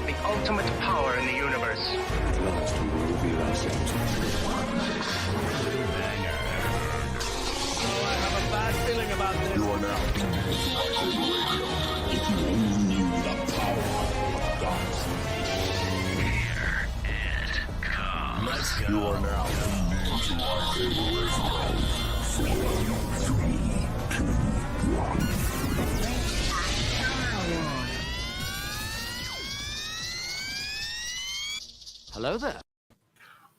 the ultimate power in the universe. At last we will reveal ourselves. I have a bad feeling about this. You are now tuned into Lightsaber Radio. If you only knew the power of God's. Here it comes. Let's go. You are now tuned into Lightsaber Radio. 4, 3, 2, 1. Hello there.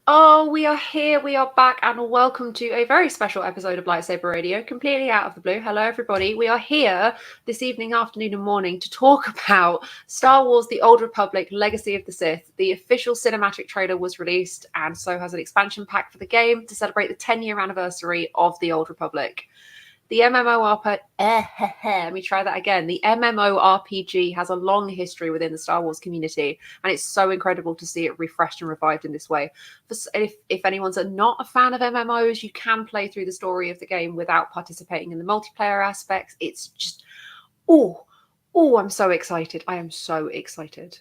Oh, we are here, we are back, and welcome to a very special episode of Lightsaber Radio, completely out of the blue. Hello, everybody. We are here this evening, afternoon, and morning to talk about Star Wars The Old Republic Legacy of the Sith. The official cinematic trailer was released, and so has an expansion pack for the game to celebrate the 10-year anniversary of The Old Republic. The let me try that again. The MMORPG has a long history within the Star Wars community, and it's so incredible to see it refreshed and revived in this way. If anyone's not a fan of MMOs, you can play through the story of the game without participating in the multiplayer aspects. It's just, I'm so excited. I am so excited.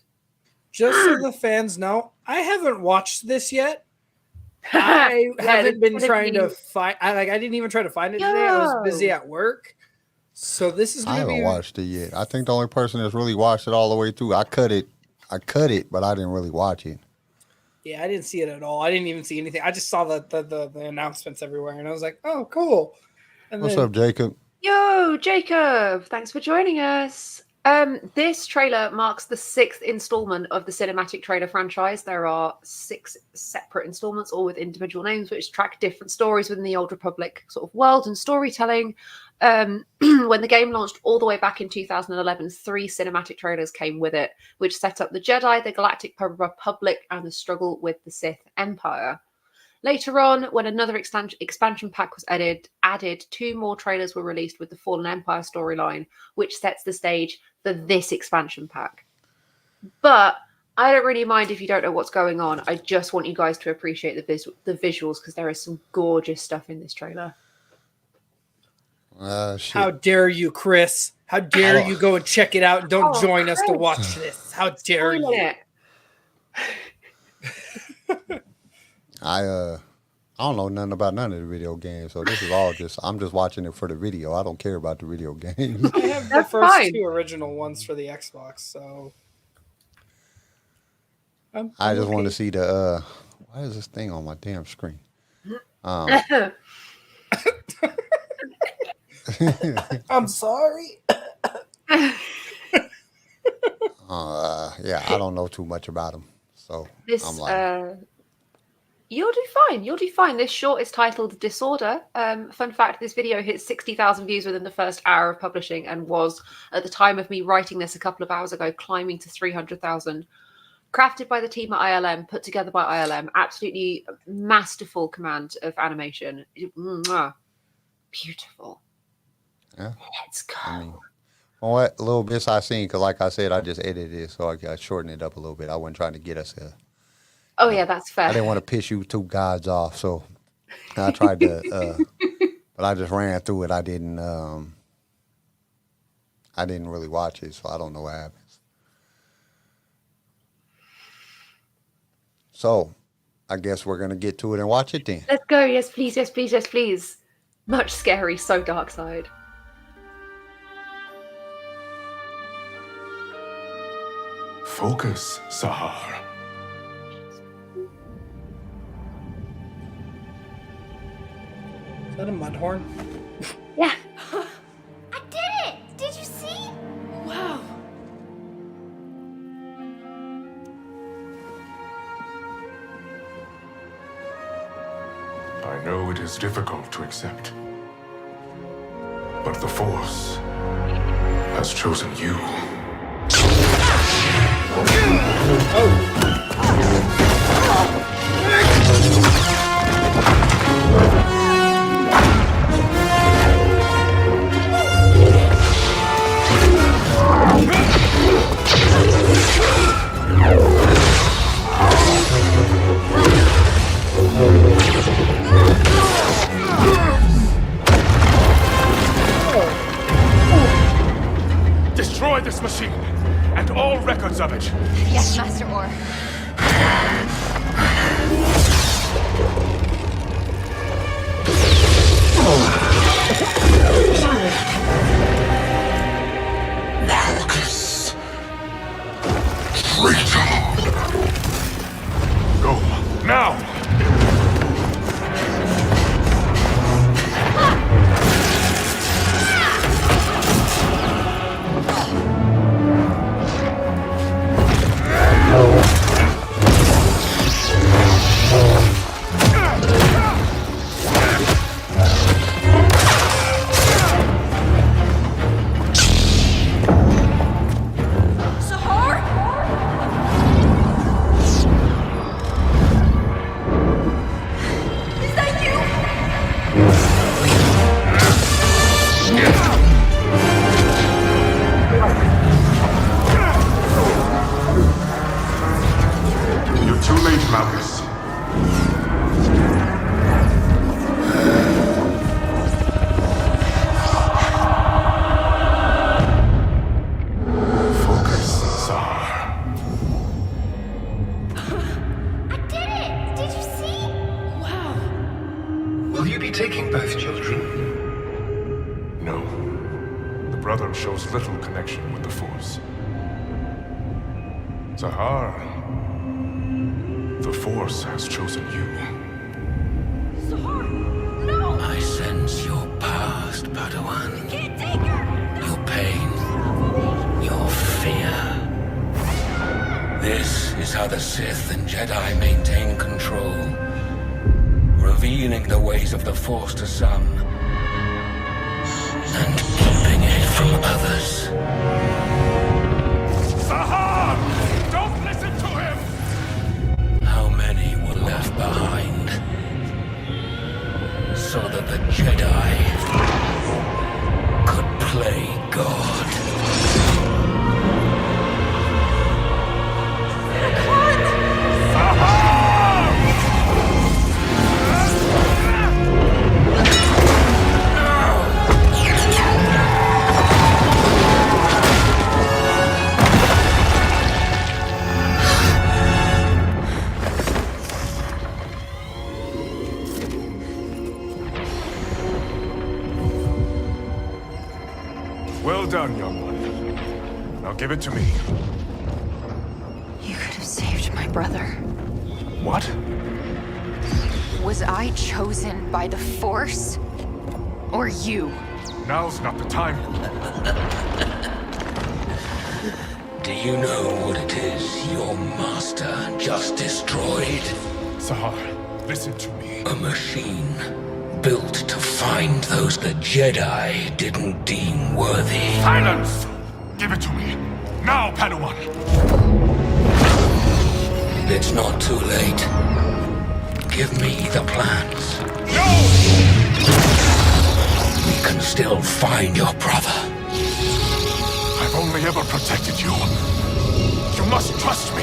Just so the fans know, I haven't watched this yet. I haven't been trying to find. I didn't even try to find it today. I was busy at work, so this is. I haven't watched it yet. I think the only person that's really watched it all the way through. I cut it, but I didn't really watch it. Yeah, I didn't see it at all. I didn't even see anything. I just saw the announcements everywhere, and I was like, "Oh, cool." And What's up, Jacob? Yo, Jacob! Thanks for joining us. This trailer marks the 6th installment of the cinematic trailer franchise. There are 6 separate installments, all with individual names, which track different stories within the Old Republic sort of world and storytelling. When the game launched all the way back in 2011, 3 cinematic trailers came with it, which set up the Jedi, the Galactic Republic, and the struggle with the Sith Empire. Later on, when another expansion pack was added, 2 more trailers were released with the Fallen Empire storyline, which sets the stage for this expansion pack. But I don't really mind if you don't know what's going on. I just want you guys to appreciate the visuals, because there is some gorgeous stuff in this trailer. Shit. How dare you, Chris? How dare you go and check it out and don't join us to watch this? How dare you? I don't know nothing about none of the video games, so this is all I'm just watching it for the video. I don't care about the video games. I have the first 2 original ones for the Xbox, so I just want to see the why is this thing on my damn screen? I'm sorry. Yeah, I don't know too much about them, so I'm like. You'll do fine. You'll do fine. This short is titled Disorder. Fun fact, this video hit 60,000 views within the first hour of publishing and was, at the time of me writing this a couple of hours ago, climbing to 300,000. Crafted by the team at ILM, put together by ILM. Absolutely masterful command of animation. Beautiful. Yeah. Let's go. I mean, what little bits I seen, because like I said, I just edited it, so I shortened it up a little bit. I wasn't trying to get us Oh, yeah, that's fair. I didn't want to piss you 2 gods off, so I tried to, but I just ran through it. I didn't really watch it, so I don't know what happens. So, I guess we're going to get to it and watch it then. Let's go. Yes, please. Yes, please. Yes, please. Much scary, so dark side. Focus, Sahar. Is that a mud horn? Yeah. I did it! Did you see? Wow. I know it is difficult to accept, but the Force has chosen you. Destroy this machine, and all no records of it. Yes, Master Or. Marcus. Traitor. Go, now! Little connection with the Force. Zahar, the Force has chosen you. Zahar, no! I sense your past, Padawan. You can't take her! Your pain, your fear. This is how the Sith and Jedi maintain control, revealing the ways of the Force to some, and keeping it from others. Zahar! Don't listen to him! How many were left behind so that the Jedi could play God? Well done, young one. Now give it to me. You could have saved my brother. What? Was I chosen by the Force? Or you? Now's not the time. Do you know what it is your master just destroyed? Zahar, listen to me. A machine built to find those the Jedi didn't deem worthy. Silence! Give it to me. Now, Padawan! It's not too late. Give me the plans. No! We can still find your brother. I've only ever protected you. You must trust me.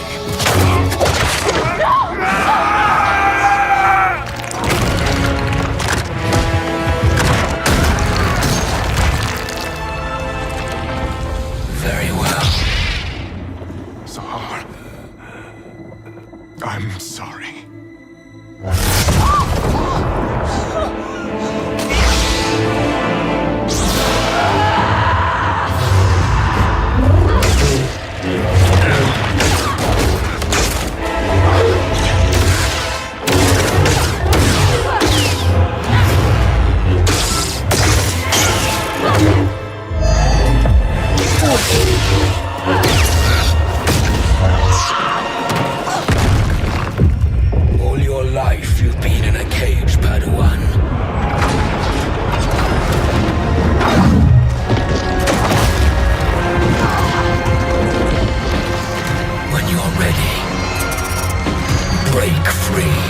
Very well. Zahar, I'm sorry. All your life you've been in a cage, Padawan. When you're ready, break free.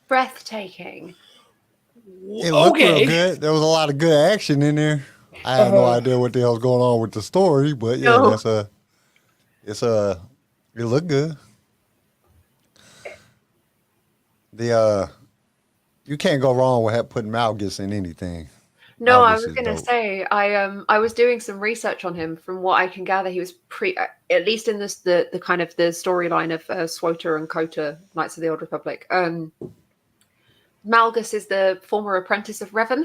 Breathtaking. It looked real good. There was a lot of good action in there. I have no idea what the hell's going on with the story, but yeah, it looked good. You can't go wrong with putting Malgus in anything. No, Malgus I was is going to dope. say, I was doing some research on him. From what I can gather, he was at least in this the kind of the storyline of SWTOR and KOTOR, Knights of the Old Republic. Malgus is the former apprentice of Revan,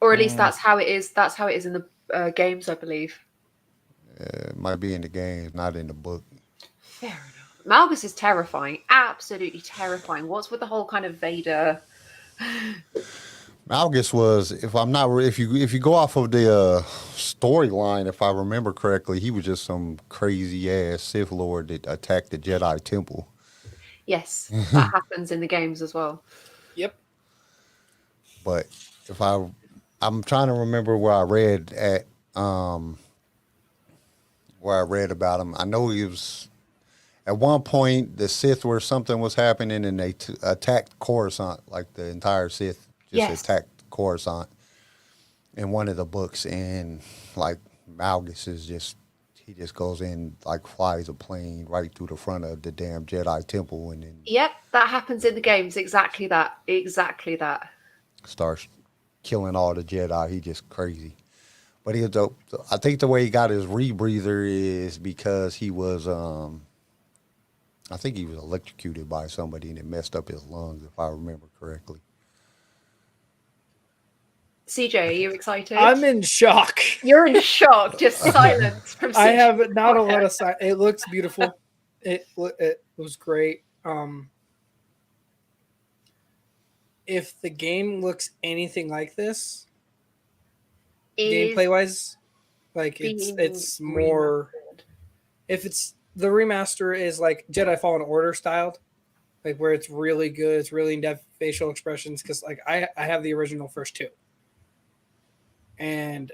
or at least that's how it is. That's how it is in the games, I believe. It might be in the games, not in the book. Fair enough. Malgus is terrifying, absolutely terrifying. What's with the whole kind of Vader? Malgus was, if you go off of the storyline, if I remember correctly, he was just some crazy ass Sith Lord that attacked the Jedi Temple. Yes, that happens in the games as well. Yep. But if I'm trying to remember where I read about him. I know he was at one point the Sith where something was happening and they attacked Coruscant, like the entire Sith attacked Coruscant in one of the books, and like Malgus is he just goes in, like flies a plane right through the front of the damn Jedi Temple, and then that happens in the games. Exactly that. Starts killing all the Jedi. He just crazy. But I think the way he got his rebreather is because he was, I think he was electrocuted by somebody and it messed up his lungs, if I remember correctly. CJ, are you excited? I'm in shock. You're in shock. Just silence from CJ. I have not a lot of silence. It looks beautiful. It was great. If the game looks anything like this, gameplay wise, like it's more. If it's the remaster is like Jedi Fallen Order styled, like where it's really good, it's really in-depth facial expressions. Because like I have the original first two, and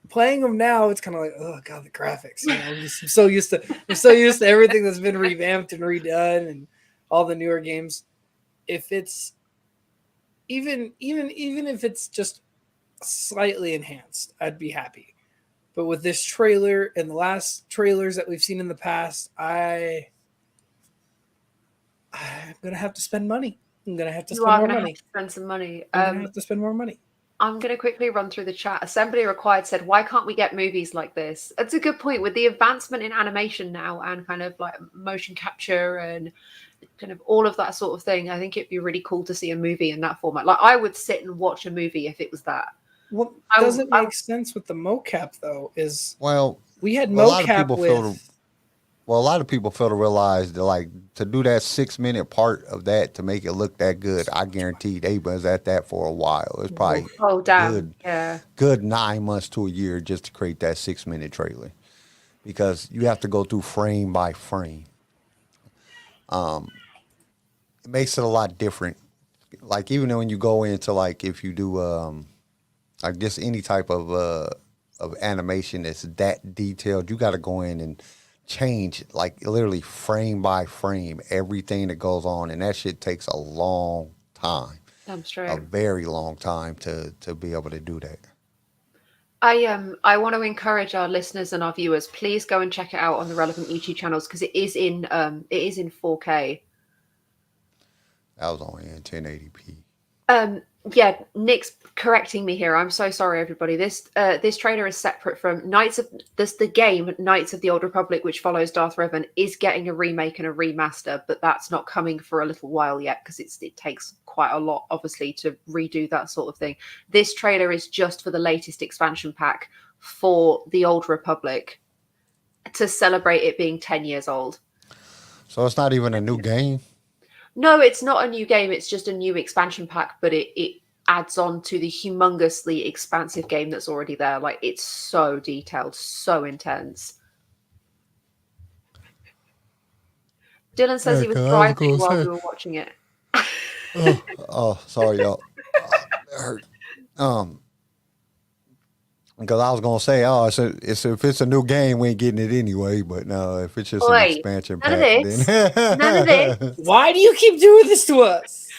playing them now, it's kind of like, oh god, the graphics. You know, I'm so used to everything that's been revamped and redone and all the newer games. If it's even if it's just slightly enhanced, I'd be happy. But with this trailer and the last trailers that we've seen in the past, I'm gonna have to spend money. I'm gonna have to spend more money. Spend some money. I'm gonna have to spend more money. I'm going to quickly run through the chat. Assembly Required said, why can't we get movies like this? That's a good point. With the advancement in animation now and kind of like motion capture and kind of all of that sort of thing, I think it'd be really cool to see a movie in that format. Like I would sit and watch a movie if it was that. What doesn't make sense with the mocap though is we had mocap a lot of people fail to realize that, like, to do that 6-minute part of that to make it look that good, I guarantee they was at that for a while. It's probably good 9 months to a year just to create that 6-minute trailer, because you have to go through frame by frame. It makes it a lot different. Like even when you go into like if you do like just any type of animation that's that detailed, you got to go in and change like literally frame by frame everything that goes on, and that shit takes a long time. I'm sure. A very long time to be able to do that. I want to encourage our listeners and our viewers, please go and check it out on the relevant YouTube channels, because it is in 4K. That was only in 1080p. Yeah, Nick's correcting me here. I'm so sorry, everybody. This trailer is separate from the game Knights of the Old Republic, which follows Darth Revan, is getting a remake and a remaster, but that's not coming for a little while yet because it takes quite a lot, obviously, to redo that sort of thing. This trailer is just for the latest expansion pack for the Old Republic to celebrate it being 10 years old. So it's not even a new game? No, it's not a new game. It's just a new expansion pack, but it adds on to the humongously expansive game that's already there. Like, it's so detailed, so intense. Dylan says he was driving while we were watching it. Sorry, y'all. It hurt. Because I was gonna say, if it's a new game, we ain't getting it anyway. But no, if it's just an expansion pack, none of this. Why do you keep doing this to us?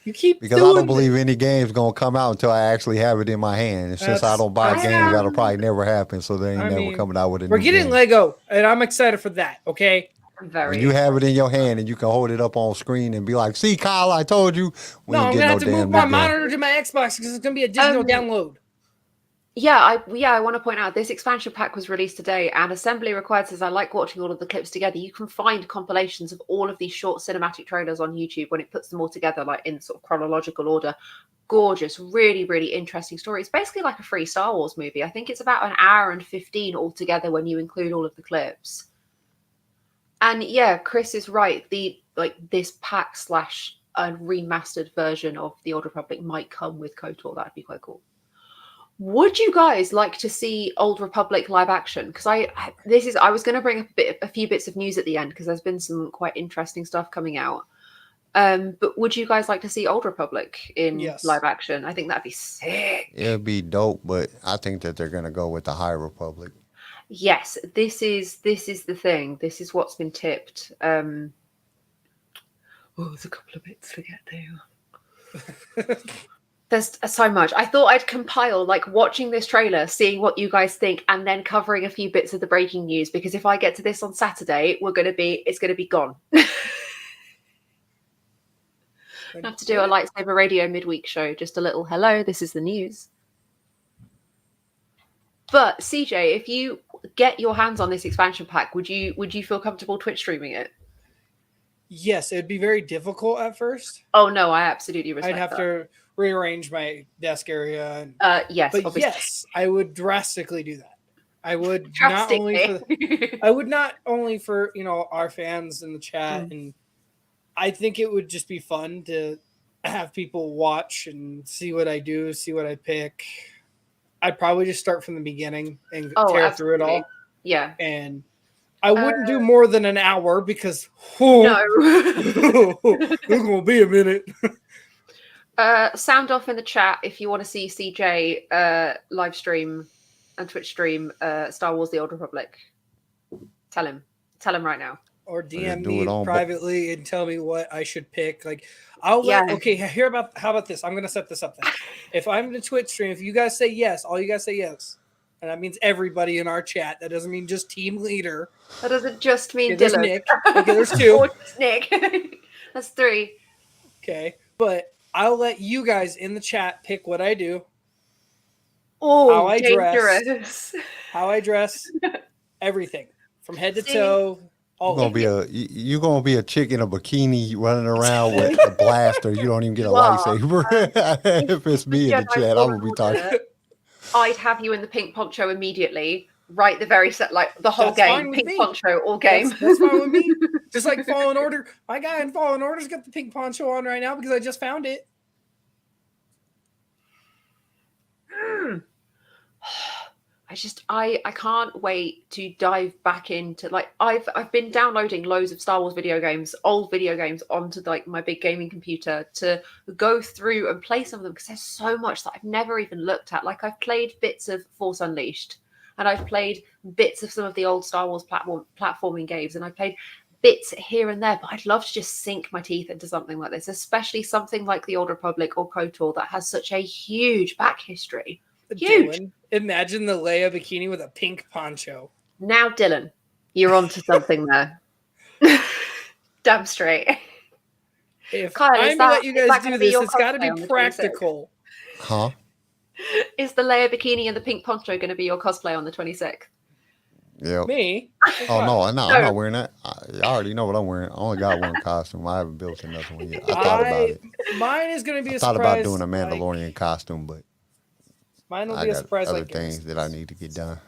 You keep because I don't believe any game's gonna come out until I actually have it in my hand. And since I don't buy games, that'll probably never happen. So they ain't never coming out with a new game. We're getting Lego, and I'm excited for that. Okay. When you have it in your hand and you can hold it up on screen and be like, "See, Kyle, I told you." No, I'm gonna have to move my monitor to my Xbox because it's gonna be a digital download. Yeah, I want to point out this expansion pack was released today, and Assembly Required says, I like watching all of the clips together. You can find compilations of all of these short cinematic trailers on YouTube when it puts them all together, like in sort of chronological order. Gorgeous, really, really interesting story. It's basically like a free Star Wars movie. I think it's about an hour and 15 altogether when you include all of the clips. And yeah, Chris is right. This pack / a remastered version of the Old Republic might come with KOTOR. That'd be quite cool. Would you guys like to see Old Republic live action? Because I was going to bring up a few bits of news at the end because there's been some quite interesting stuff coming out. But would you guys like to see Old Republic in live action? I think that'd be sick. It'd be dope, but I think that they're going to go with the High Republic. Yes, this is the thing. This is what's been tipped. There's a couple of bits to get to. There's so much. I thought I'd compile, watching this trailer, seeing what you guys think, and then covering a few bits of the breaking news. Because if I get to this on Saturday, it's going to be gone. I have to do a Lightsaber Radio midweek show. Just a little hello. This is the news. But CJ, if you get your hands on this expansion pack, would you feel comfortable Twitch streaming it? Yes, it'd be very difficult at first. Oh no, I absolutely respect that. I'd have to rearrange my desk area. Yes, but obviously. Yes, I would drastically do that. I would not only for our fans in the chat, and I think it would just be fun to have people watch and see what I do, see what I pick. I'd probably just start from the beginning and tear through it all. Yeah, and I wouldn't do more than an hour because it's gonna be a minute. Sound off in the chat if you want to see CJ live stream and Twitch stream Star Wars: The Old Republic. Tell him right now. Or DM me privately and tell me what I should pick. Okay, how about this? I'm gonna set this up then. If I'm in a Twitch stream, if you guys say yes, all you guys say yes. And that means everybody in our chat. That doesn't mean just team leader. That doesn't just mean Dylan. Nick. Okay, there's 2. Or Nick. That's 3. Okay, but I'll let you guys in the chat pick what I do. Oh, how I dangerous. How I dress, everything from head to toe. You're gonna be a chick in a bikini running around with a blaster. You don't even get a lightsaber. If it's me in the chat, I'm gonna be talking. I'd have you in the pink poncho immediately. Right, the very set, the whole game, pink poncho, all game. That's fine with me. Just like Fallen Order. My guy in Fallen Order's got the pink poncho on right now because I just found it. I can't wait to dive back into I've been downloading loads of Star Wars video games, old video games onto my big gaming computer to go through and play some of them because there's so much that I've never even looked at. I've played bits of Force Unleashed and I've played bits of some of the old Star Wars platforming games and I've played bits here and there, but I'd love to just sink my teeth into something like this, especially something like the Old Republic or KOTOR that has such a huge back history. Huge. Dylan, imagine the Leia bikini with a pink poncho. Now, Dylan, you're onto something there. Damn straight. If Kyle, I'm gonna let you guys do this, it's got to be practical. Huh? Is the Leia bikini and the pink poncho going to be your cosplay on the 26th? Yeah. Me? Oh no, I'm not wearing that. I already know what I'm wearing. I only got one costume. I haven't built another one yet. I thought about it. Mine is going to be a surprise. I thought about doing a Mandalorian costume, but mine will be a surprise. Other things that I need to get done.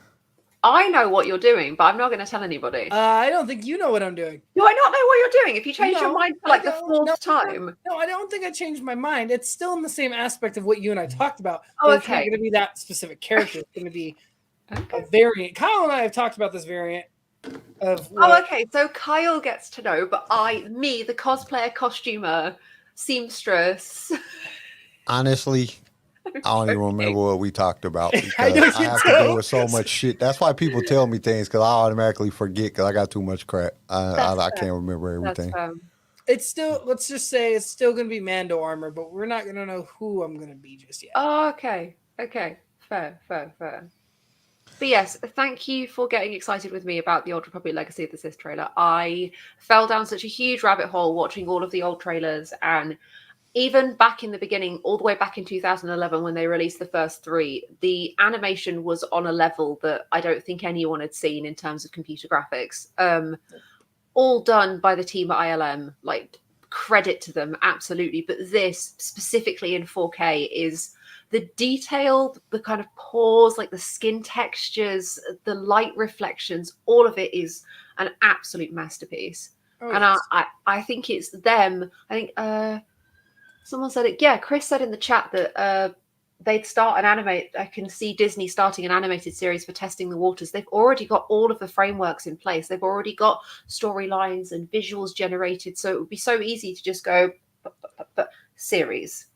I know what you're doing, but I'm not going to tell anybody. I don't think you know what I'm doing. Do I not know what you're doing? If you change your mind for the 4th time. No, I don't think I changed my mind. It's still in the same aspect of what you and I talked about. Oh, okay. It's not going to be that specific character. It's going to be a variant. Kyle and I have talked about this variant. Okay. So Kyle gets to know, but me, the cosplayer, costumer, seamstress. Honestly, I don't even remember what we talked about because I have to deal with so much shit. That's why people tell me things because I automatically forget because I got too much crap. I can't remember everything. It's still, let's just say it's still going to be Mando armor, but we're not going to know who I'm going to be just yet. Oh, okay. Fair. But yes, thank you for getting excited with me about the Old Republic Legacy of the Sith trailer. I fell down such a huge rabbit hole watching all of the old trailers, and even back in the beginning, all the way back in 2011 when they released the first 3, the animation was on a level that I don't think anyone had seen in terms of computer graphics. All done by the team at ILM, like credit to them, absolutely. But this specifically in 4K is the detail, the kind of pores, like the skin textures, the light reflections, all of it is an absolute masterpiece. And yes. I think it's them. I think someone said it. Yeah, Chris said in the chat that they'd start an animate. I can see Disney starting an animated series for testing the waters. They've already got all of the frameworks in place. They've already got storylines and visuals generated. So it would be so easy to just go series.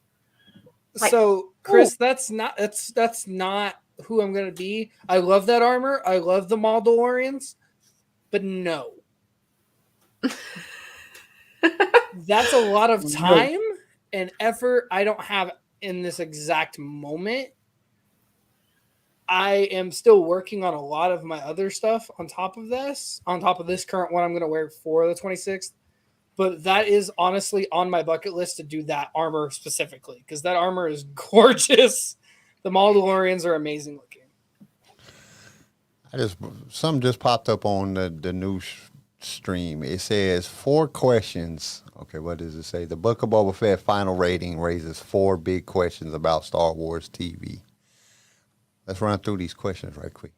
Like, so Chris, that's not who I'm gonna be. I love that armor. I love the Mandalorians, but no. That's a lot of time and effort I don't have in this exact moment. I am still working on a lot of my other stuff on top of this current one I'm going to wear for the 26th. But that is honestly on my bucket list to do that armor specifically, because that armor is gorgeous. The Mandalorians are amazing looking. Something just popped up on the new stream. It says 4 questions. Okay, what does it say? The Book of Boba Fett final rating raises 4 big questions about Star Wars TV. Let's run through these questions right quick.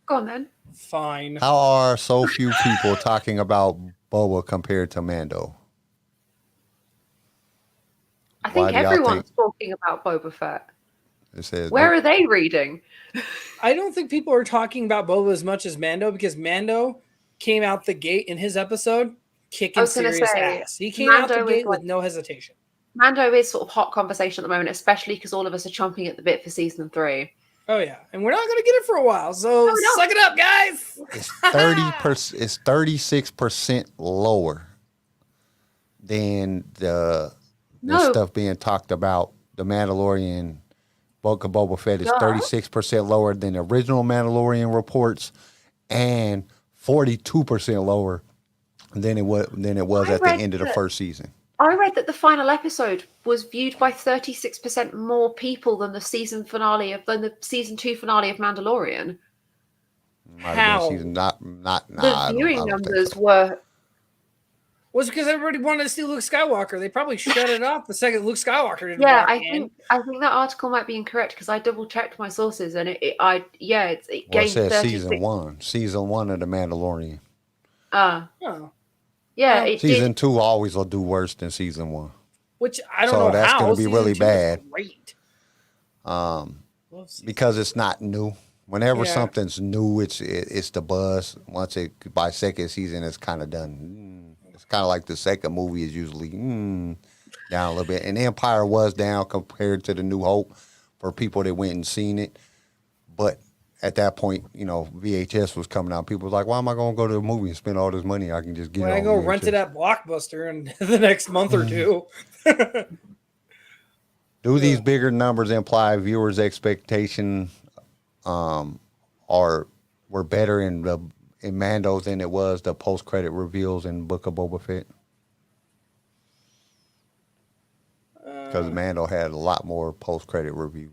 Go on then. Fine. How are so few people talking about Boba compared to Mando? I think everyone's talking about Boba Fett. It says, where are they reading? I don't think people are talking about Boba as much as Mando, because Mando came out the gate in his episode kicking serious ass. He came out the gate with no hesitation. Mando is sort of hot conversation at the moment, especially because all of us are chomping at the bit for season 3. Oh yeah, and we're not going to get it for a while, so suck it up, guys. It's 30%. It's 36% lower than the stuff being talked about. The Mandalorian Book of Boba Fett is 36% lower than the original Mandalorian reports, and 42% lower than it was at the end of the first season. I read that the final episode was viewed by 36% more people than the season 2 finale of Mandalorian. How? The viewing numbers was because everybody wanted to see Luke Skywalker. They probably shut it off the second Luke Skywalker didn't. Yeah, I think that article might be incorrect because I double checked my sources and it gained 36. Season 1 of the Mandalorian. Yeah, season 2 always will do worse than season 1. Which I don't know. So that's going to be really bad. Great. Because it's not new. Whenever something's new, it's the buzz. Once by second season, it's kind of done. It's kind of like the second movie is usually down a little bit. And Empire was down compared to the New Hope for people that went and seen it. But at that point, VHS was coming out. People were like, why am I going to go to the movie and spend all this money? I can just get it on I go VHS. rent it at Blockbuster in the next month or two. Do these bigger numbers imply viewers' expectation were better in Mando than it was the post-credit reveals in Book of Boba Fett? Because Mando had a lot more post-credit reviews.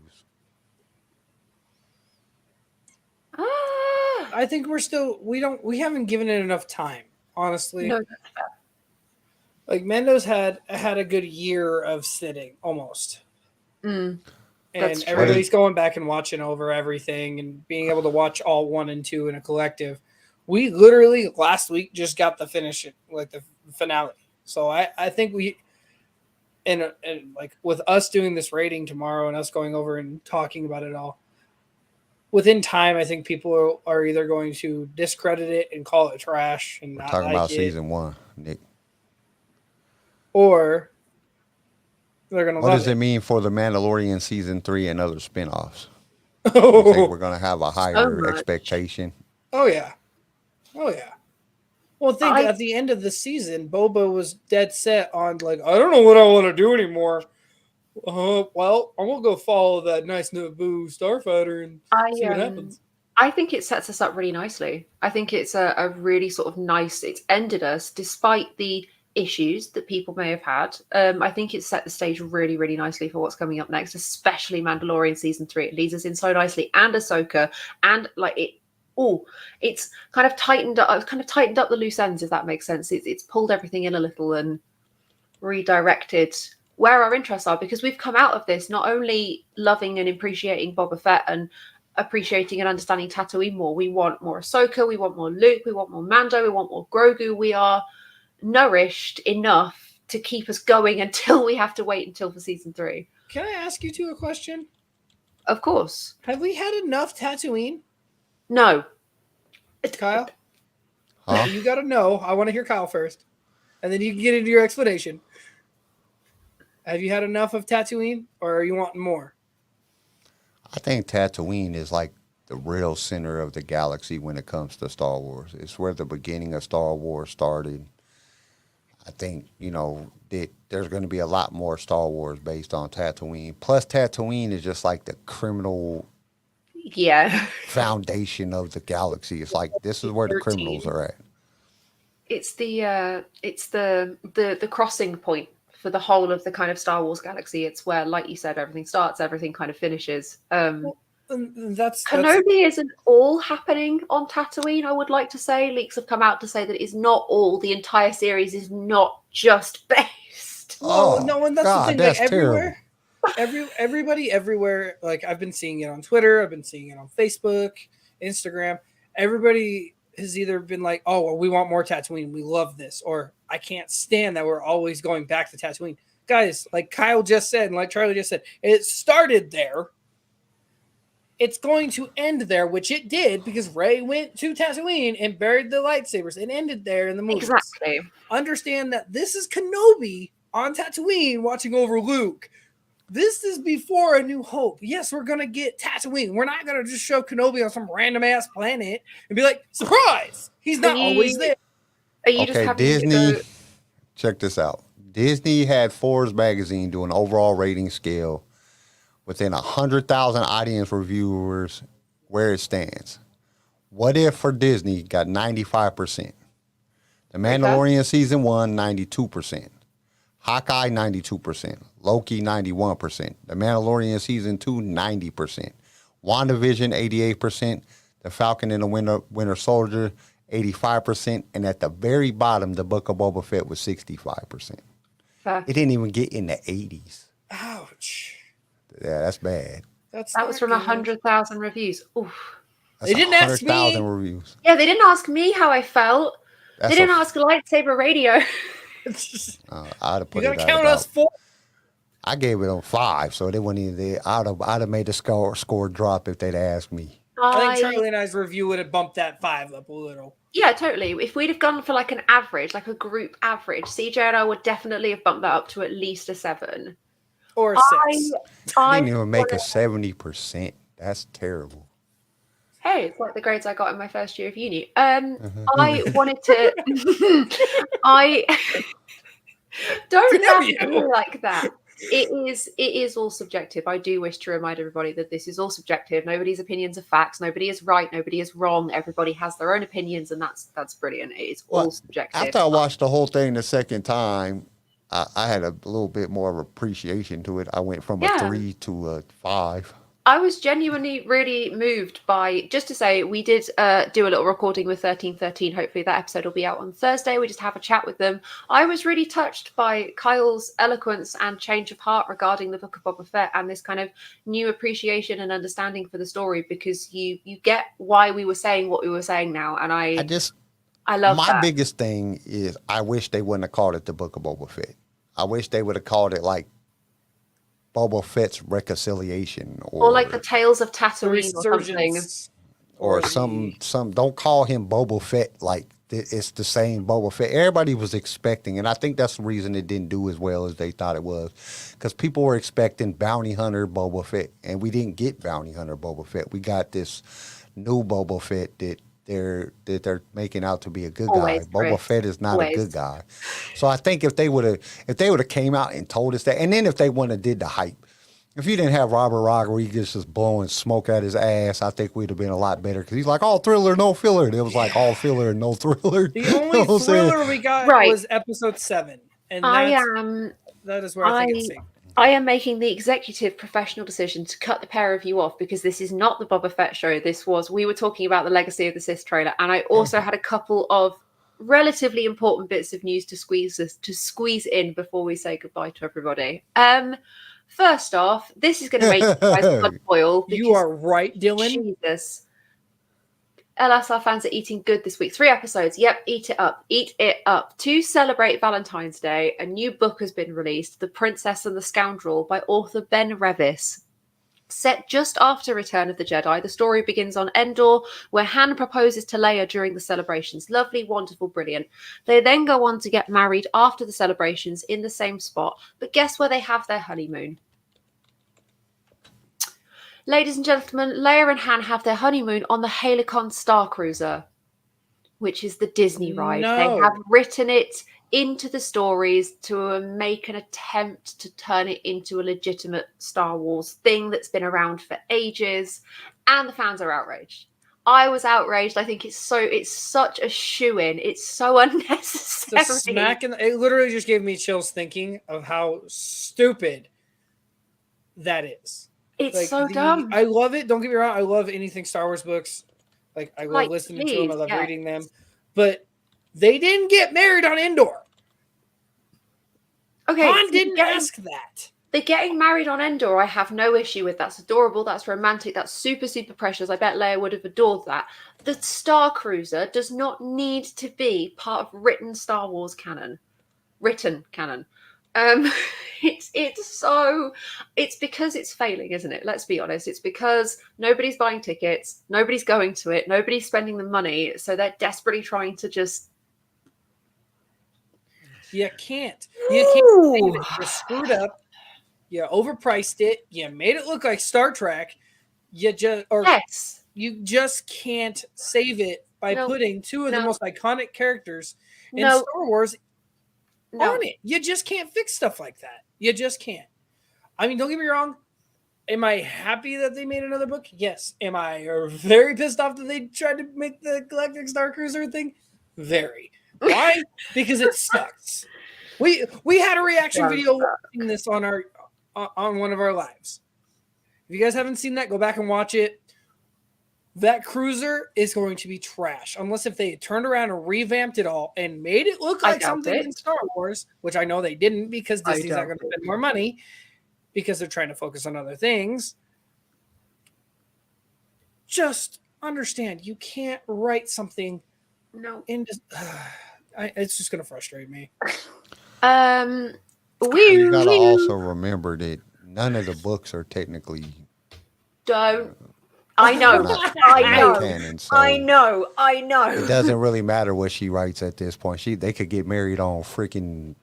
I think we haven't given it enough time, honestly. No, that's fair. Like Mando's had a good year of sitting almost. And everybody's going back and watching over everything and being able to watch all 1 and 2 in a collective. We literally last week just got the finish, like the finale. So I think and like with us doing this rating tomorrow and us going over and talking about it all, within time, I think people are either going to discredit it and call it trash and not talking like about it, season 1, Nick, or they're going to. What does it mean for the Mandalorian season 3 and other spinoffs? You think we're going to have a higher expectation? Oh yeah. Well, think at the end of the season, Boba was dead set on like, I don't know what I want to do anymore. Well, I'm gonna go follow that nice Naboo starfighter and see what happens. I think it sets us up really nicely. I think it's a really sort of nice. It's ended us despite the issues that people may have had. I think it's set the stage really, really nicely for what's coming up next, especially Mandalorian season 3. It leads us in so nicely, and Ahsoka, and like it. Oh, it's kind of tightened up. I've kind of tightened up the loose ends, if that makes sense. It's pulled everything in a little and redirected where our interests are, because we've come out of this not only loving and appreciating Boba Fett and appreciating and understanding Tatooine more. We want more Ahsoka, we want more Luke, we want more Mando, we want more Grogu. We are nourished enough to keep us going until we have to wait until for season 3. Can I ask you two a question? Of course. Have we had enough Tatooine? No. Kyle? Huh? You gotta know. I want to hear Kyle first. And then you can get into your explanation. Have you had enough of Tatooine, or are you wanting more? I think Tatooine is like the real center of the galaxy when it comes to Star Wars. It's where the beginning of Star Wars started. I think, that there's going to be a lot more Star Wars based on Tatooine. Plus, Tatooine is just like the criminal foundation of the galaxy. It's like, this is where the criminals are at. It's the crossing point for the whole of the kind of Star Wars galaxy. It's where, like you said, everything starts, everything kind of finishes. Kenobi isn't all happening on Tatooine, I would like to say. Leaks have come out to say that it is not all. The entire series is not just based. No, and that's the thing. That's like, everywhere, everybody everywhere, like I've been seeing it on Twitter, I've been seeing it on Facebook, Instagram. Everybody has either been like, oh, well, we want more Tatooine, we love this, or I can't stand that we're always going back to Tatooine. Guys, like Kyle just said, and like Charlie just said, it started there. It's going to end there, which it did, because Rey went to Tatooine and buried the lightsabers and ended there in the movie. Exactly. Understand that this is Kenobi on Tatooine watching over Luke. This is before A New Hope. Yes, we're going to get Tatooine. We're not going to just show Kenobi on some random-ass planet and be like, surprise! He's not always there. Are you just having Disney, to go... check this out. Disney had Forbes magazine do an overall rating scale within 100,000 audience reviewers where it stands. What If for Disney got 95%. The Mandalorian Season 1, 92%. Hawkeye, 92%. Loki, 91%. The Mandalorian Season 2, 90%. WandaVision, 88%. The Falcon and the Winter Soldier, 85%. And at the very bottom, the Book of Boba Fett was 65%. It didn't even get in the 80s. Ouch. Yeah, that's bad. That was from 100,000 reviews. Oof. They didn't ask me. 100,000 reviews. Yeah, they didn't ask me how I felt. They didn't ask Lightsaber Radio. I'd have put you it gotta count us 4. I gave it on 5, so they wouldn't even. I'd have made the score drop if they'd asked me. I think Charlie and I's review would have bumped that 5 up a little. Yeah, totally. If we'd have gone for like an average, like a group average, CJ and I would definitely have bumped that up to at least a 7. Or 6. I didn't even make a 70%. That's terrible. Hey, it's like the grades I got in my first year of uni. I wanted to. I don't have to be like that. It is all subjective. I do wish to remind everybody that this is all subjective. Nobody's opinions are facts. Nobody is right. Nobody is wrong. Everybody has their own opinions, and that's brilliant. It is all subjective. After I watched the whole thing the second time, I had a little bit more of appreciation to it. I went from a 3 to a 5. I was genuinely really moved by, just to say, we did do a little recording with 1313. Hopefully that episode will be out on Thursday. We just have a chat with them. I was really touched by Kyle's eloquence and change of heart regarding the Book of Boba Fett and this kind of new appreciation and understanding for the story, because you get why we were saying what we were saying now. And I love my that. biggest thing is I wish they wouldn't have called it the Book of Boba Fett. I wish they would have called it like Boba Fett's reconciliation, or like the Tales of Tatooine or something. Or some. Don't call him Boba Fett like it's the same Boba Fett. Everybody was expecting, and I think that's the reason it didn't do as well as they thought it was, because people were expecting Bounty Hunter Boba Fett, and we didn't get Bounty Hunter Boba Fett. We got this new Boba Fett that they're making out to be a good Always, guy. Boba Chris. Fett is not Always. a good guy. So I think if they would have came out and told us that, and then if they wouldn't have did the hype, if you didn't have Robert Rodriguez just blowing smoke out his ass, I think we'd have been a lot better because he's like, all thriller, no filler. And it was like all filler and no thriller. The only thriller we got was episode 7. And that is where I think it's safe. I am making the executive professional decision to cut the pair of you off because this is not the Boba Fett show. We were talking about the Legacy of the Sith trailer, and I also had a couple of relatively important bits of news to squeeze in before we say goodbye to everybody. First off, this is going to make you guys blood boil. You are right, Dylan. Jesus. LSR fans are eating good this week. 3 episodes. Yep, eat it up. Eat it up. To celebrate Valentine's Day, a new book has been released, The Princess and the Scoundrel by author Ben Revis. Set just after Return of the Jedi, the story begins on Endor, where Han proposes to Leia during the celebrations. Lovely, wonderful, brilliant. They then go on to get married after the celebrations in the same spot. But guess where they have their honeymoon? Ladies and gentlemen, Leia and Han have their honeymoon on the Helicon Star Cruiser, which is the Disney ride. No. They have written it into the stories to make an attempt to turn it into a legitimate Star Wars thing that's been around for ages, and the fans are outraged. I was outraged. I think it's such a shoo-in. It's so unnecessary. It literally just gave me chills thinking of how stupid that is. It's so dumb. I love it. Don't get me wrong. I love anything Star Wars books. I love listening to them. I love reading them. But they didn't get married on Endor. Okay, Han didn't ask that. They're getting married on Endor. I have no issue with. That's adorable. That's romantic. That's super, super precious. I bet Leia would have adored that. The Star Cruiser does not need to be part of written Star Wars canon. Written canon. It's because it's failing, isn't it? Let's be honest. It's because nobody's buying tickets, nobody's going to it, nobody's spending the money, so they're desperately trying to just. You can't save it. You screwed up. You overpriced it. You made it look like Star Trek. You just can't save it by putting 2 of the most iconic characters in Star Wars on it. You just can't fix stuff like that. You just can't. I mean, don't get me wrong. Am I happy that they made another book? Yes. Am I very pissed off that they tried to make the Galactic Star Cruiser thing? Very. Why? Because it sucks. We had a reaction video watching this on one of our lives. If you guys haven't seen that, go back and watch it. That cruiser is going to be trash unless if they turned around and revamped it all and made it look like something in Star Wars, which I know they didn't because Disney's not going to spend more money because they're trying to focus on other things. Just understand, you can't write something. No, it's just going to frustrate me. You gotta also remember that none of the books are technically. I know. Canon, so I know. It doesn't really matter what she writes at this point. They could get married on freaking.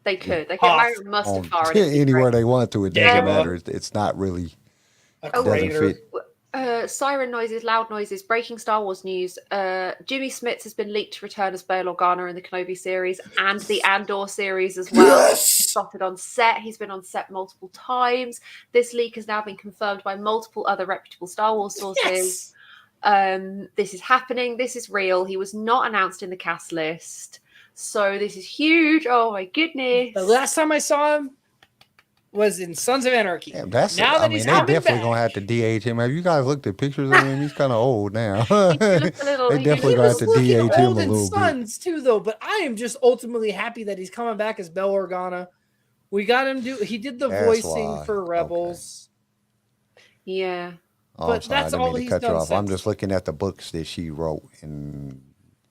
They could. They get married on Mustafar. Anywhere they want to. It doesn't matter. It's not really. It doesn't fit. Siren noises, loud noises, breaking Star Wars news. Jimmy Smits has been leaked to return as Bail Organa in the Kenobi series and the Andor series as well. Yes! He's spotted on set. He's been on set multiple times. This leak has now been confirmed by multiple other reputable Star Wars sources. Yes! This is happening. This is real. He was not announced in the cast list. So this is huge. Oh my goodness. The last time I saw him was in Sons of Anarchy. Yeah, they're definitely gonna have to DH him. Have you guys looked at pictures of him? He's kind of old now. They definitely gonna have to DH him a little Sons too, though. But I am just ultimately happy that he's coming back as Bail Organa. We got him he did the voicing for Rebels. Okay. Yeah, but that's all he's done. I'm just looking at the books that she wrote, and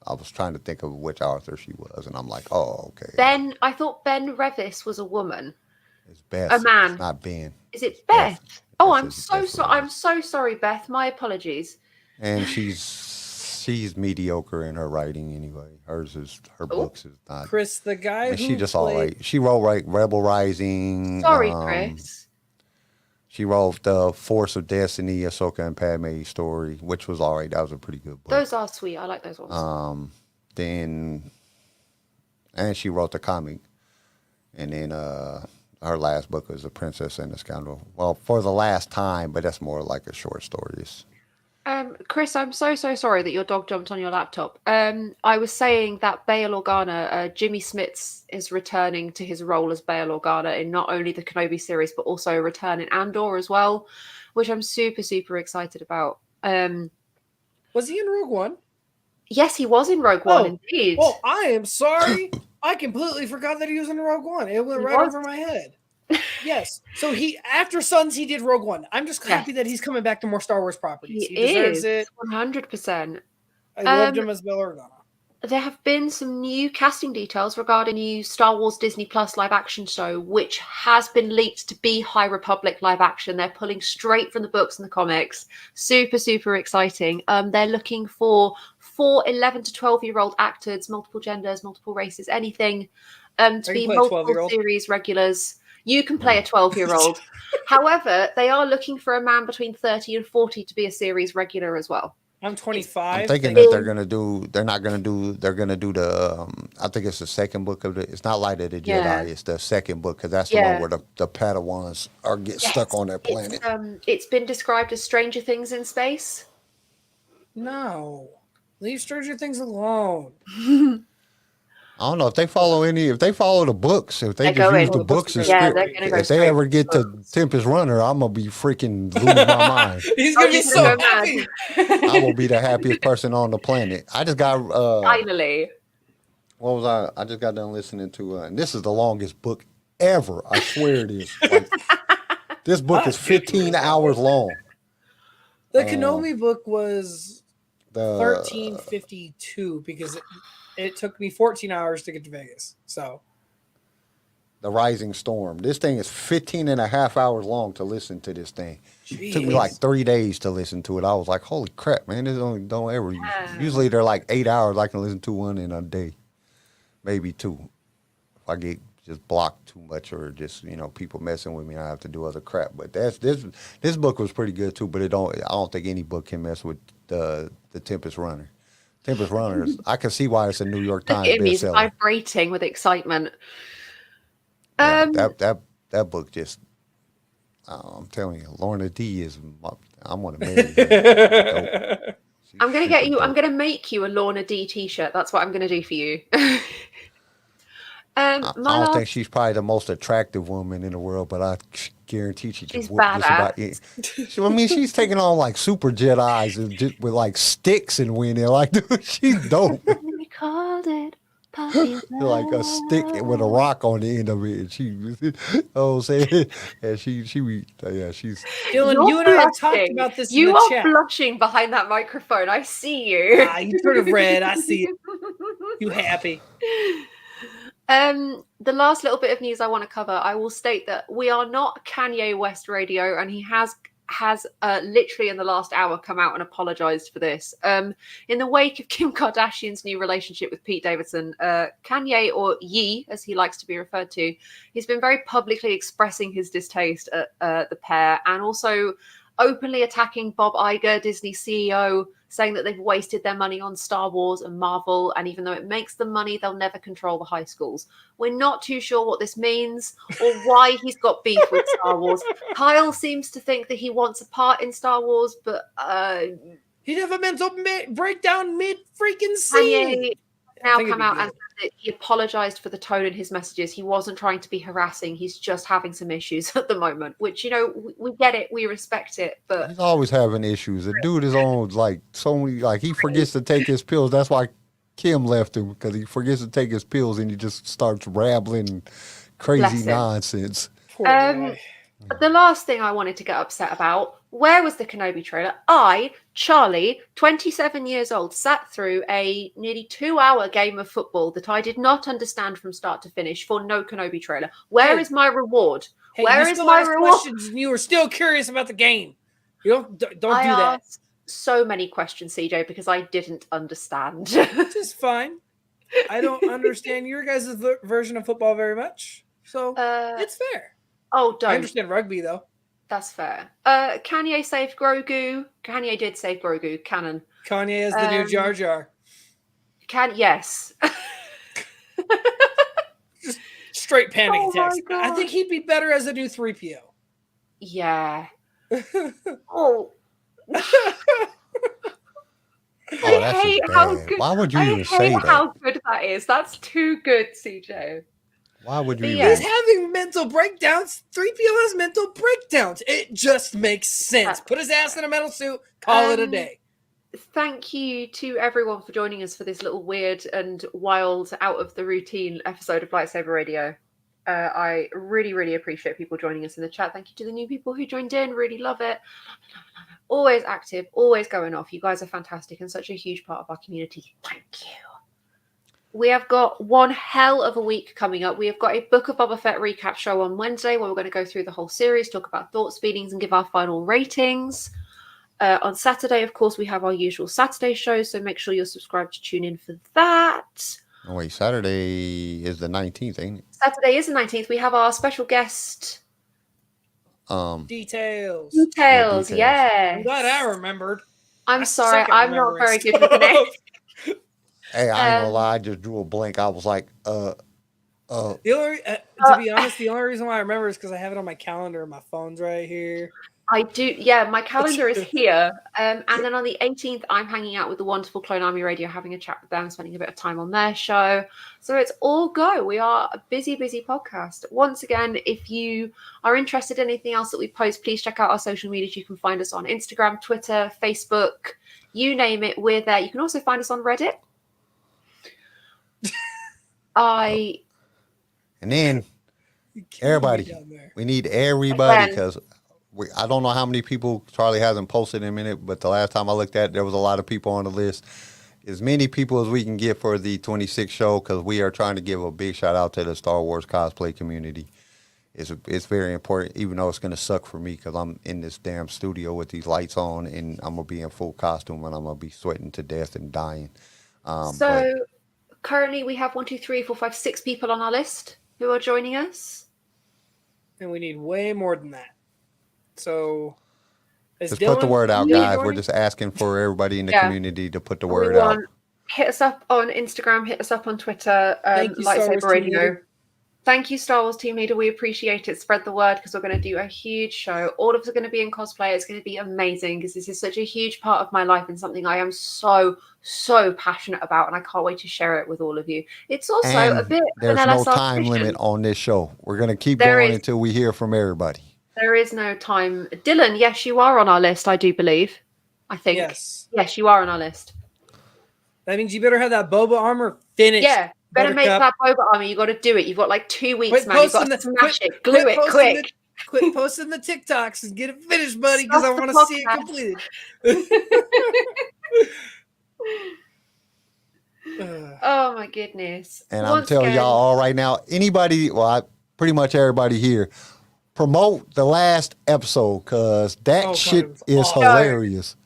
I was trying to think of which author she was, and I'm like, oh, okay. I thought Ben Revis was a woman. It's Beth. A man. It's not Ben. Is it Beth? Oh, I'm so sorry. I'm so sorry, Beth. My apologies. And she's mediocre in her writing anyway. Her books is not. Chris, the guy who she just all right. She wrote Rebel Rising. Sorry, Chris. She wrote the Force of Destiny, Ahsoka and Padme story, which was all right. That was a pretty good book. Those are sweet. I like those ones. And she wrote the comic. And then her last book was The Princess and the Scoundrel. Well, for the last time, but that's more like a short story. Chris, I'm so sorry that your dog jumped on your laptop. I was saying that Bail Organa, Jimmy Smits is returning to his role as Bail Organa in not only the Kenobi series, but also a return in Andor as well, which I'm super excited about. Was he in Rogue One? Yes, he was in Rogue One, indeed. Oh, I am sorry. I completely forgot that he was in Rogue One. It went right over my head. Yes. So he, after Sons, he did Rogue One. I'm just happy that he's coming back to more Star Wars properties. He deserves it. 100%. I loved him as Bail Organa. There have been some new casting details regarding new Star Wars Disney Plus live action show, which has been leaked to be High Republic live action. They're pulling straight from the books and the comics. Super exciting. They're looking for 4 11 to 12-year-old actors, multiple genders, multiple races, anything, to be multiple series regulars. You can play a 12-year-old. However, they are looking for a man between 30 and 40 to be a series regular as well. I'm 25. I'm thinking that they're going to do the, I think it's the second book of it's not Light of the Jedi, it's the second book, because that's the one where the Padawans get stuck on that planet. It's been described as Stranger Things in space. No. Leave Stranger Things alone. I don't know if they follow the books, if they just use the books as script. If they ever get to Tempest Runner, I'm gonna be freaking losing my mind. He's gonna be so happy. I will be the happiest person on the planet. I just got finally. What was I? I just got done listening to, and this is the longest book ever. I swear it is. Like, this book is 15 hours long. The Kenobi book was 1352 because it took me 14 hours to get to Vegas. So The Rising Storm. This thing is 15 and a half hours long to listen to this thing. Jeez. It took me like 3 days to listen to it. I was like, holy crap, man. This don't ever. Usually they're like 8 hours. I can listen to one in a day. Maybe 2. If I get just blocked too much or just, people messing with me, I have to do other crap. But this book was pretty good too, but I don't think any book can mess with the Tempest Runner. Tempest Runners, I can see why it's a New York Times bestseller. He's vibrating with excitement. Yeah, that book just, I'm telling you, Lorna D is, I'm going to marry her. I'm going to make you a Lorna D t-shirt. That's what I'm going to do for you. I don't think she's probably the most attractive woman in the world, but I guarantee she can whoop badass. Just about. I mean, she's taking on like super Jedis and just with like sticks and winning. Like, dude, she's dope. We called it puppy like a stick with a rock on the end of it. And she's Dylan, you and I have talked about this. You in the are chat. blushing behind that microphone. I see you. You sort of red. I see it. You happy? The last little bit of news I want to cover, I will state that we are not Kanye West Radio, and he has literally in the last hour come out and apologized for this. In the wake of Kim Kardashian's new relationship with Pete Davidson, Kanye, or Ye, as he likes to be referred to, he's been very publicly expressing his distaste at the pair, and also openly attacking Bob Iger, Disney CEO, saying that they've wasted their money on Star Wars and Marvel, and even though it makes them money, they'll never control the high schools. We're not too sure what this means or why he's got beef with Star Wars. Kyle seems to think that he wants a part in Star Wars, but he'd have a mental breakdown mid-freaking scene. Kanye now come out and said that he apologized for the tone in his messages. He wasn't trying to be harassing. He's just having some issues at the moment, which, we get it. We respect it. But he's always having issues. The dude is on like so many, like he forgets to take his pills. That's why Kim left him, because he forgets to take his pills and he just starts rambling crazy nonsense. The last thing I wanted to get upset about, where was the Kenobi trailer? I, Charlie, 27 years old, sat through a nearly 2-hour game of football that I did not understand from start to finish for no Kenobi trailer. Where is my reward? Where is my reward? And you were still curious about the game. You don't do that. Asked so many questions, CJ, because I didn't understand. Which is fine. I don't understand your guys' version of football very much, so it's fair. Oh, don't. I understand rugby though. That's fair. Kanye saved Grogu. Kanye did save Grogu. Canon. Kanye is the new Jar Jar. Yes. Just straight panic attacks. My God. I think he'd be better as a new 3PO. Yeah. Oh. Oh, that's just bad. Why would you even say that? How good that is. That's too good, CJ. Why would you He's having mental breakdowns. 3PO has mental breakdowns. It just makes sense. Put his ass in a metal suit, call it a day. Thank you to everyone for joining us for this little weird and wild, out of the routine episode of Lightsaber Radio. I really, really appreciate people joining us in the chat. Thank you to the new people who joined in. Really love it. Always active, always going off. You guys are fantastic and such a huge part of our community. Thank you. We have got one hell of a week coming up. We have got a Book of Boba Fett recap show on Wednesday where we're going to go through the whole series, talk about thoughts, feelings, and give our final ratings. On Saturday, of course, we have our usual Saturday show, so make sure you're subscribed to tune in for that. Oh, wait, Saturday is the 19th, ain't it? Saturday is the 19th. We have our special guest. Details, yeah. I'm glad I remembered. I'm sorry, I'm not very good with the names. Hey, I ain't gonna lie, I just drew a blank. I was like, The only, to be honest, the only reason why I remember is because I have it on my calendar. My phone's right here. I do, yeah. My calendar is here, and then on the 18th, I'm hanging out with the wonderful Clone Army Radio, having a chat with them, spending a bit of time on their show. So it's all go. We are a busy, busy podcast. Once again, if you are interested in anything else that we post, please check out our social medias. You can find us on Instagram, Twitter, Facebook, you name it. We're there. You can also find us on Reddit. And then everybody, we need everybody because I don't know how many people Charlie hasn't posted in a minute, but the last time I looked at it, there was a lot of people on the list. As many people as we can get for the 26th show, because we are trying to give a big shout out to the Star Wars cosplay community. It's very important, even though it's going to suck for me because I'm in this damn studio with these lights on and I'm going to be in full costume and I'm going to be sweating to death and dying. Currently, we have 1, 2, 3, 4, 5, 6 people on our list who are joining us. And we need way more than that. So, just put the word out, guys. We're just asking for everybody in the community to put the word out. Hit us up on Instagram. Hit us up on Twitter. Lightsaber Radio. Thank you, Star Wars Team Leader. We appreciate it. Spread the word because we're going to do a huge show. All of us are going to be in cosplay. It's going to be amazing because this is such a huge part of my life and something I am so passionate about, and I can't wait to share it with all of you. It's also a bit there's of an no time limit on this show. We're going to keep going until we hear from everybody. There is no time. Dylan, yes, you are on our list, I do believe. I think. Yes, you are on our list. That means you better have that Boba armor finished. Yeah, better make that Boba armor. You got to do it. You've got like 2 weeks, man. You've got to smash it. Glue it quick. Quit posting the TikToks and get it finished, buddy, because I want to see it completed. Oh my goodness. And I'm telling y'all all right now, pretty much everybody here, promote the last episode because that shit is hilarious.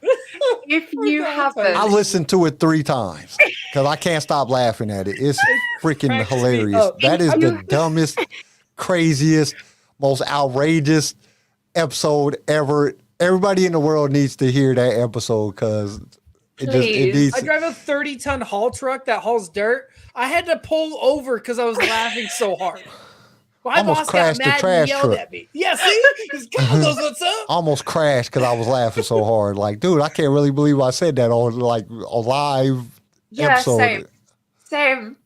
If you haven't, I listened to it 3 times because I can't stop laughing at it. It's freaking hilarious. That is the dumbest, craziest, most outrageous episode ever. Everybody in the world needs to hear that episode because it needs. I drive a 30-ton haul truck that hauls dirt. I had to pull over because I was laughing so hard. My almost crashed the trash truck. At me. Yeah, see? God knows what's up. Almost crashed because I was laughing so hard. Like, dude, I can't really believe I said that on a live episode. Same.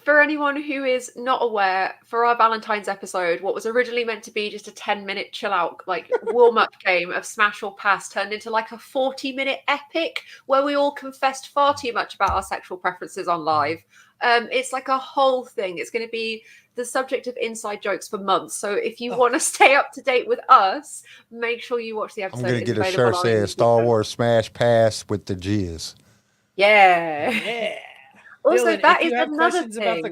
For anyone who is not aware, for our Valentine's episode, what was originally meant to be just a 10-minute chill out, like warm-up game of Smash or Pass turned into like a 40-minute epic where we all confessed far too much about our sexual preferences on live. It's like a whole thing. It's going to be the subject of inside jokes for months. So if you want to stay up to date with us, make sure you watch the episode. I'm going to get a shirt saying Star Wars Smash Pass with the jizz. Yeah. Also, Dylan, that if is you have another questions thing. About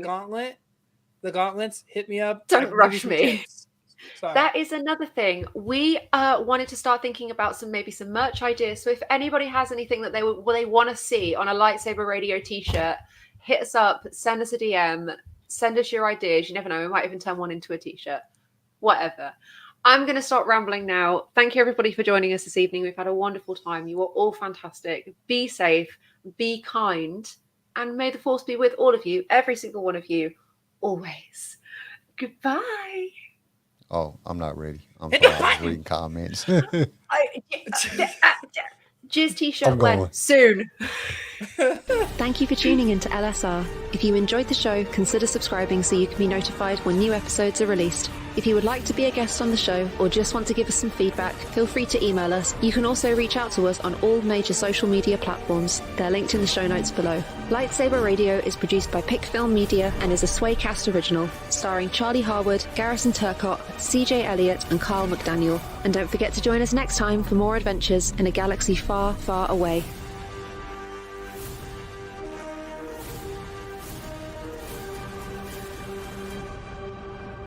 the gauntlets, hit me up. Don't rush me. That is another thing. We wanted to start thinking about some merch ideas. So if anybody has anything that they want to see on a Lightsaber Radio t-shirt, hit us up, send us a DM, send us your ideas. You never know, we might even turn one into a t-shirt. Whatever. I'm going to stop rambling now. Thank you, everybody, for joining us this evening. We've had a wonderful time. You are all fantastic. Be safe, be kind, and may the Force be with all of you, every single one of you, always. Goodbye. Oh, I'm not ready. I'm sorry. I was reading comments. Jizz t-shirt when? Soon. Thank you for tuning in to LSR. If you enjoyed the show, consider subscribing so you can be notified when new episodes are released. If you would like to be a guest on the show or just want to give us some feedback, feel free to email us. You can also reach out to us on all major social media platforms. They're linked in the show notes below. Lightsaber Radio is produced by Pick Film Media and is a Swaycast original, starring Charlie Harwood, Garrison Turcott, CJ Elliott, and Carl McDaniel. And don't forget to join us next time for more adventures in a galaxy far, far away.